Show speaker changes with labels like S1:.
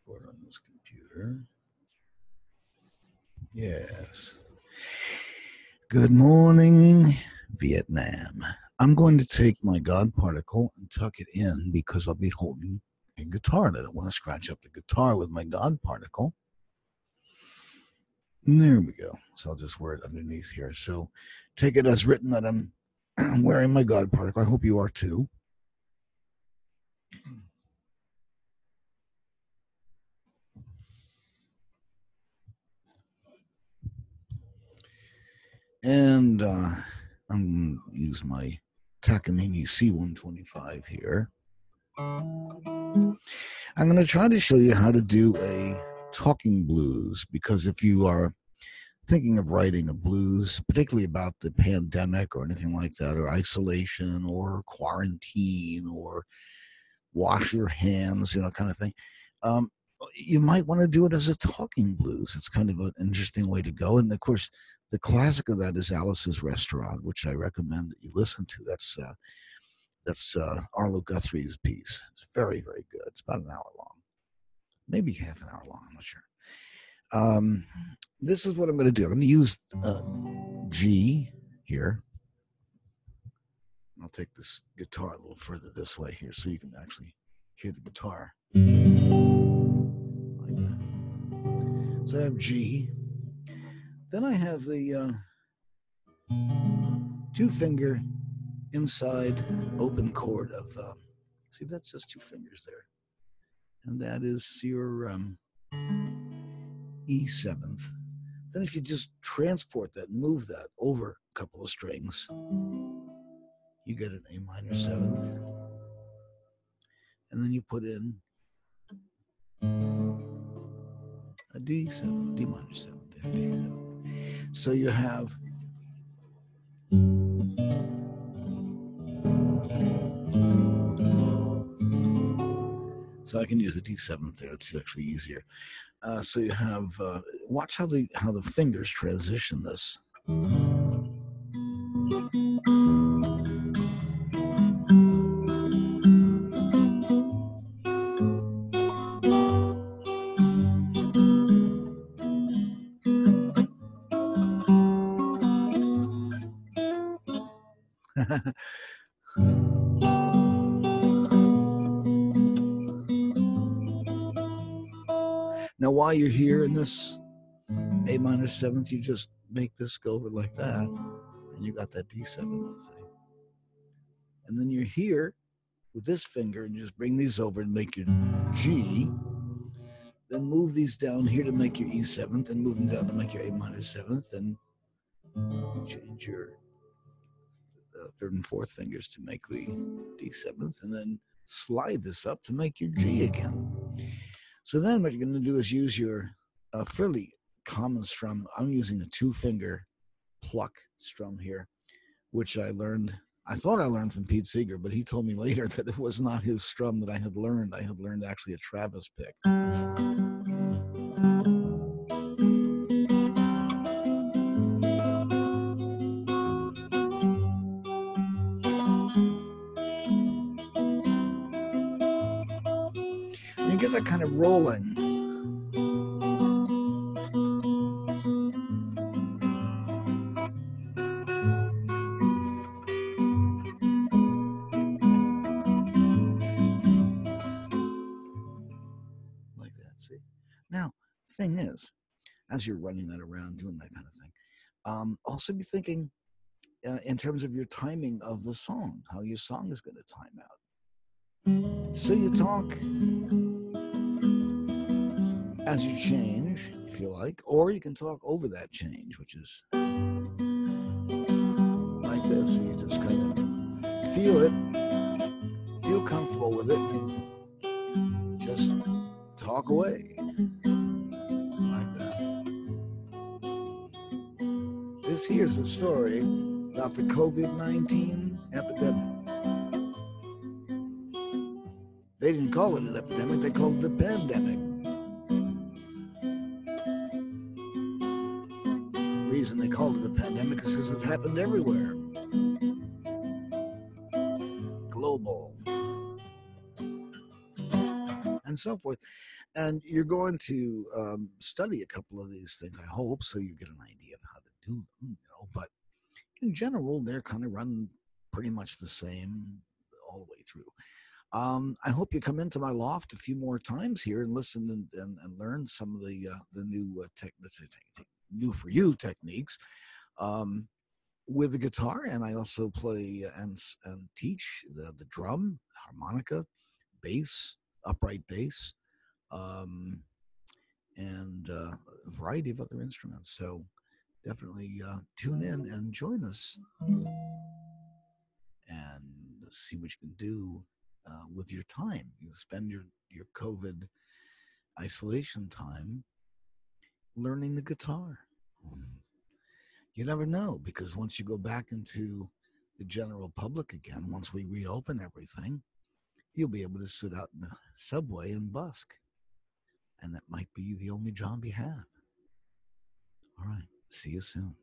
S1: Record on this computer. Yes. Good morning, Vietnam. I'm going to take my God particle and tuck it in because I'll be holding a guitar. And I don't want to scratch up the guitar with my God particle. And there we go. So I'll just wear it underneath here. So take it as written that I'm wearing my God particle. I hope you are too. And I'm going to use my Takamine C125 here. I'm going to try to show you how to do a talking blues, because if you are thinking of writing a blues, particularly about the pandemic or anything like that, or isolation or quarantine or wash your hands, kind of thing, you might want to do it as a talking blues. It's kind of an interesting way to go. And of course, the classic of that is Alice's Restaurant, which I recommend that you listen to. That's Arlo Guthrie's piece. It's very, very good. It's about an hour long, maybe half an hour long. I'm not sure. This is what I'm going to do. I'm going to use G here. I'll take this guitar a little further this way here so you can actually hear the guitar. Like that. So I have G. Then I have the two-finger inside open chord of, see, that's just two fingers there. And that is your E7th. Then if you just transport that, move that over a couple of strings, you get an A minor 7th. And then you put in a D7, D minor 7th there, D7. So you have so I can use a D7th there. It's actually easier. So you have watch how the fingers transition this. Now, while you're here in this A minor 7th, you just make this go over like that, and you got that D7th. And then you're here with this finger, and you just bring these over and make your G. Then move these down here to make your E7th, and move them down to make your A minor 7th, and change your third and fourth fingers to make the D7th, and then slide this up to make your G again. So then what you're going to do is use your fairly common strum. I'm using a two-finger pluck strum here, which I thought I learned from Pete Seeger, but he told me later that it was not his strum that I had learned. I had learned actually a Travis pick. And you get that kind of rolling. Like that, see? Now, the thing is, as you're running that around, doing that kind of thing, also be thinking in terms of your timing of the song, how your song is going to time out. So you talk as you change, if you like, or you can talk over that change, which is like this. So you just kind of feel it, feel comfortable with it, and just talk away like that. This here's a story about the COVID-19 epidemic. They didn't call it an epidemic, they called it a pandemic. The reason they called it a pandemic is because it happened everywhere. Global. And so forth. And you're going to study a couple of these things, I hope, so you get an idea of how to do them. But in general, they're kind of run pretty much the same all the way through. I hope you come into my loft a few more times here and listen and learn some of the new new for you techniques with the guitar. And I also play and teach the drum, harmonica, bass, upright bass, and a variety of other instruments. So definitely tune in and join us and see what you can do with your time. You spend your COVID isolation time learning the guitar. You never know, because once you go back into the general public again, once we reopen everything, you'll be able to sit out in the subway and busk. And that might be the only job you have. All right. See you soon.